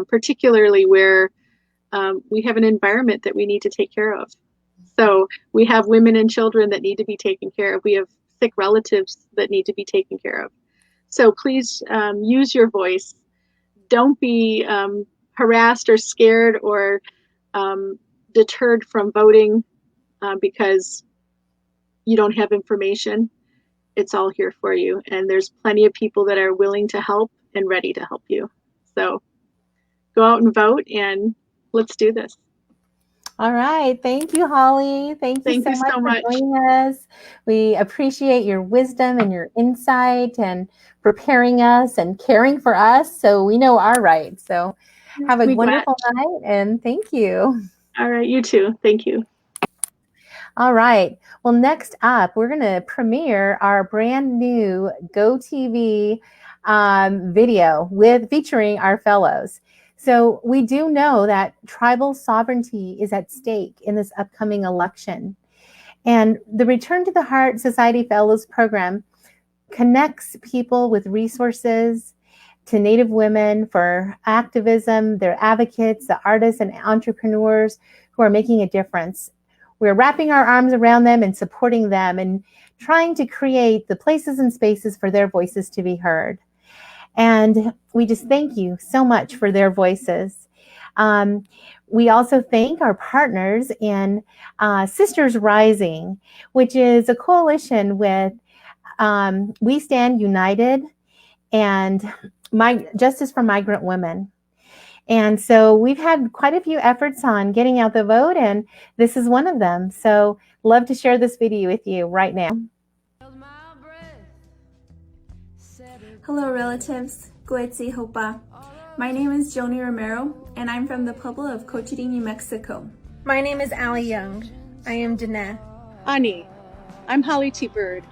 particularly where we have an environment that we need to take care of. So we have women and children that need to be taken care of. We have sick relatives that need to be taken care of. So please use your voice. Don't be harassed or scared or deterred from voting because you don't have information. It's all here for you. And there's plenty of people that are willing to help and ready to help you. So go out and vote, and let's do this. All right. Thank you, Holly. Thank you so much for joining us. We appreciate your wisdom and your insight and preparing us and caring for us so we know our rights. So have a wonderful night, and thank you. All right. You too. Thank you. All right. Well, next up, we're going to premiere our brand new GoTV video featuring our fellows. So we do know that tribal sovereignty is at stake in this upcoming election. And the Return to the Heart Society Fellows program connects people with resources to Native women for activism, their advocates, the artists and entrepreneurs who are making a difference. We're wrapping our arms around them and supporting them and trying to create the places and spaces for their voices to be heard. And we just thank you so much for their voices. We also thank our partners in Sisters Rising, which is a coalition with We Stand United and Justice for Migrant Women. And so we've had quite a few efforts on getting out the vote, and this is one of them. So love to share this video with you right now. Hello relatives, Goetzi Hopa. My name is Joni Romero, and I'm from the Pueblo of Cochiti, New Mexico. My name is Allie Young. I am Dene. Ani, I'm Holly T. Bird,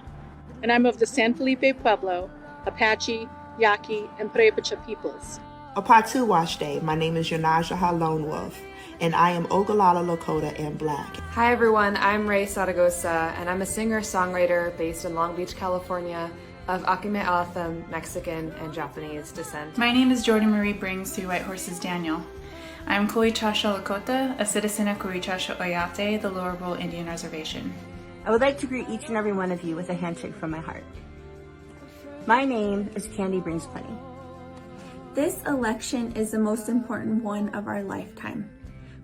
and I'm of the San Felipe Pueblo, Apache, Yaqui, and Prepacha peoples. Apatu Wash Day, my name is Yonajaha Lone Wolf, and I am Ogallala Lakota and Black. Hi everyone, I'm Ray Saragosa, and I'm a singer-songwriter based in Long Beach, California, of Akime Alatham, Mexican, and Japanese descent. My name is Jordan Marie Brings, Three White Horses Daniel. I'm Koichasha Lakota, a citizen of Koichasha Oyate, the Lower Bowl Indian Reservation. I would like to greet each and every one of you with a handshake from my heart. My name is Candy Brings Plenty. This election is the most important one of our lifetime.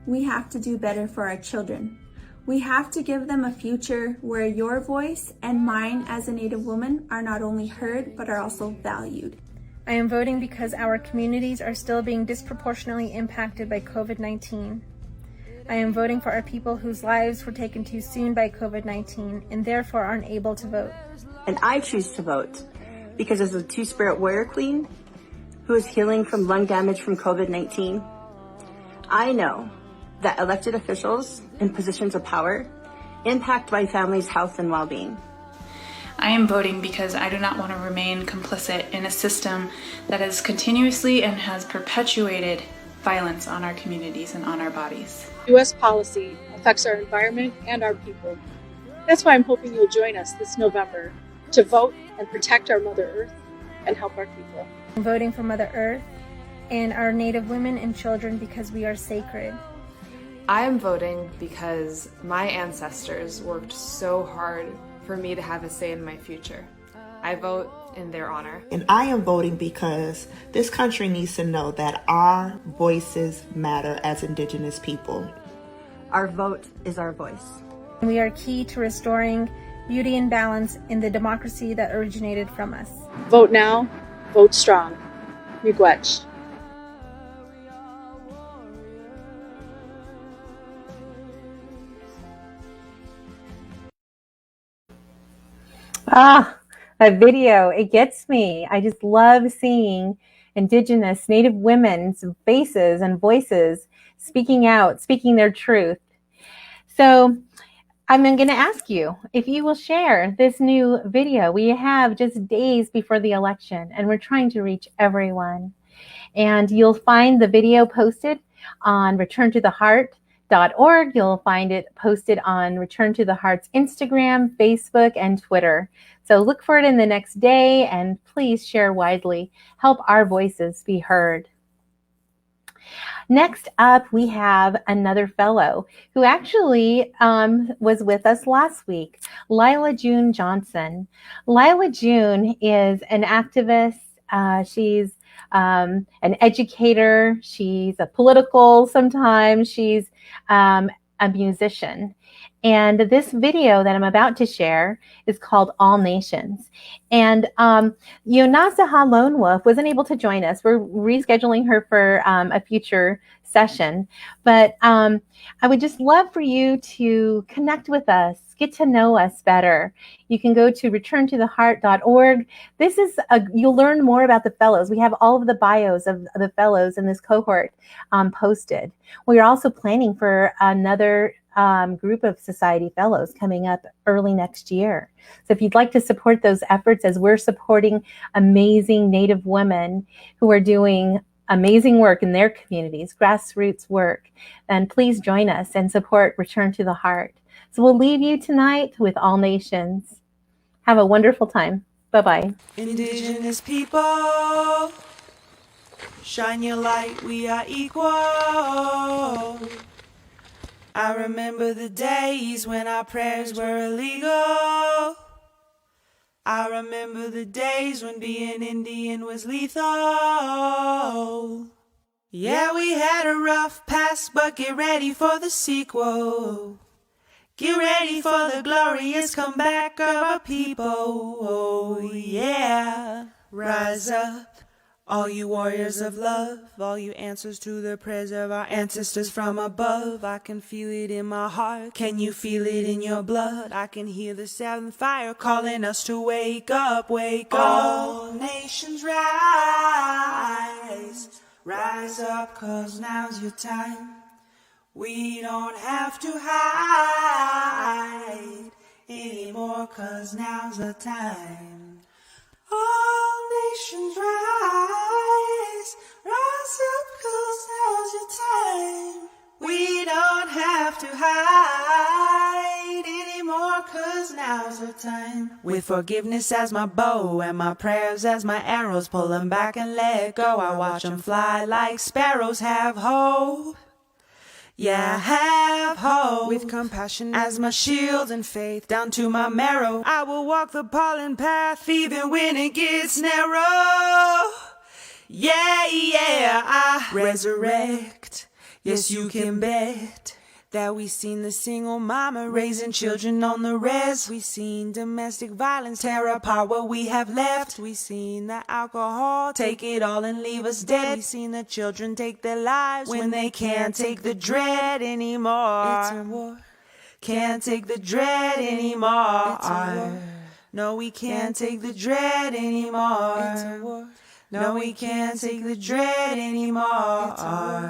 We have to do better for our children. We have to give them a future where your voice and mine as a Native woman are not only heard, but are also valued. I am voting because our communities are still being disproportionately impacted by COVID-19. I am voting for our people whose lives were taken too soon by COVID-19 and therefore aren't able to vote. And I choose to vote because as a Two-Spirit Warrior Queen who is healing from lung damage from COVID-19, I know that elected officials in positions of power impact my family's health and well-being. I am voting because I do not want to remain complicit in a system that has continuously and has perpetuated violence on our communities and on our bodies. U.S. policy affects our environment and our people. That's why I'm hoping you'll join us this November to vote and protect our Mother Earth and help our people. I'm voting for Mother Earth, and our Native women and children because we are sacred. I am voting because my ancestors worked so hard for me to have a say in my future. I vote in their honor. And I am voting because this country needs to know that our voices matter as Indigenous people. Our vote is our voice. We are key to restoring beauty and balance in the democracy that originated from us. Vote now, vote strong. Miigwech. Ah, a video, it gets me. I just love seeing Indigenous Native women's faces and voices speaking out, speaking their truth. So I'm going to ask you if you will share this new video. We have just days before the election, and we're trying to reach everyone. And you'll find the video posted on returntotheheart.org. You'll find it posted on Return to the Heart's Instagram, Facebook, and Twitter. So look for it in the next day, and please share widely. Help our voices be heard. Next up, we have another fellow who actually was with us last week, Lila June Johnson. Lila June is an activist. She's an educator. She's a political sometimes. She's a musician. And this video that I'm about to share is called All Nations. And Yonasaha Lone Wolf wasn't able to join us. We're rescheduling her for a future session. But I would just love for you to connect with us, get to know us better. You can go to returntotheheart.org. This is you'll learn more about the fellows. We have all of the bios of the fellows in this cohort posted. We are also planning for another group of Society Fellows coming up early next year. So if you'd like to support those efforts as we're supporting amazing Native women who are doing amazing work in their communities, grassroots work, then please join us and support Return to the Heart. So we'll leave you tonight with All Nations. Have a wonderful time. Bye-bye. Indigenous people, shine your light, we are equal. I remember the days when our prayers were illegal. I remember the days when being Indian was lethal. Yeah, we had a rough past, but get ready for the sequel. Get ready for the glorious comeback of our people. Oh, yeah. Rise up, all you warriors of love, all you answers to the prayers of our ancestors from above. I can feel it in my heart. Can you feel it in your blood? I can hear the seventh fire calling us to wake up, wake up. All nations rise, rise up, 'cause now's your time. We don't have to hide anymore, 'cause now's the time. All nations rise, rise up, 'cause now's your time. We don't have to hide anymore, 'cause now's the time. With forgiveness as my bow and my prayers as my arrows, pull them back and let go. I watch them fly like sparrows. Have hope. Yeah, have hope. With compassion as my shield and faith down to my marrow, I will walk the pollen path even when it gets narrow. Yeah, yeah, I resurrect. Yes, you can bet that we seen the single mama raising children on the res. We seen domestic violence tear apart what we have left. We seen the alcohol take it all and leave us dead. We seen the children take their lives when they can't take the dread anymore. It's a war. Can't take the dread anymore. It's a war. No, we can't take the dread anymore. It's a war. No, we can't take the dread anymore.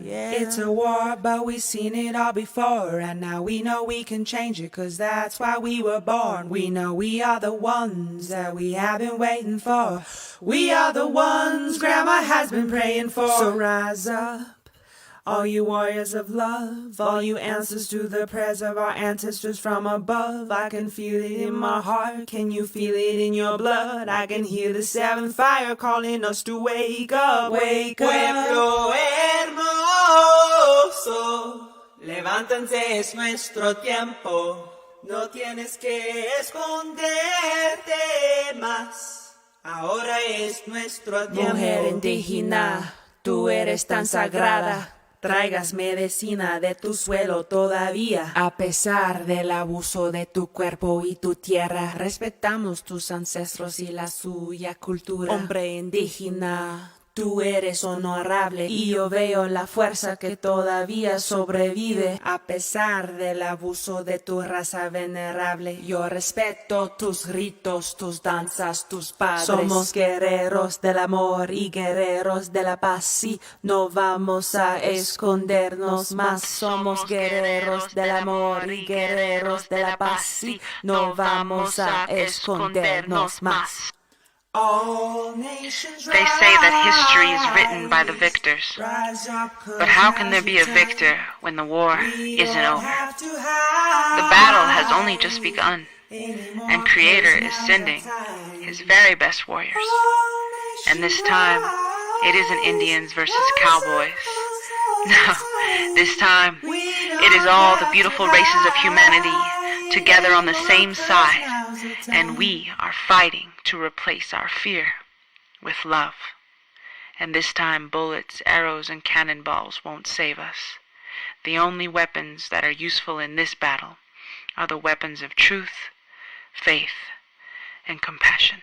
It's a war, but we've seen it all before. And now we know we can change it, 'cause that's why we were born. We know we are the ones that we have been waiting for. We are the ones Grandma has been praying for. So rise up, All you warriors of love, all you answers to the prayers of our ancestors from above. I can feel it in my heart, can you feel it in your blood? I can hear the seventh fire calling us to wake up. Wake up. Pueblo hermoso, levántense, es nuestro tiempo. No tienes que esconderte más. Ahora es nuestro tiempo. Mujer indígena, tú eres tan sagrada. Traigas medicina de tu suelo todavía. A pesar del abuso de tu cuerpo y tu tierra, respetamos tus ancestros y la suya cultura. Hombre indígena, tú eres honorable y yo veo la fuerza que todavía sobrevive. A pesar del abuso de tu raza venerable, yo respeto tus ritos, tus danzas, tus padres. Somos guerreros del amor y guerreros de la paz y no vamos a escondernos más. Somos guerreros del amor y guerreros de la paz y no vamos a escondernos más. They say that history is written by the victors. But how can there be a victor when the war isn't over? The battle has only just begun, and Creator is sending His very best warriors. And this time, it isn't Indians versus cowboys. No, this time, it is all the beautiful races of humanity together on the same side, and we are fighting to replace our fear with love. And this time bullets, arrows, and cannonballs won't save us. The only weapons that are useful in this battle are the weapons of truth, faith, and compassion.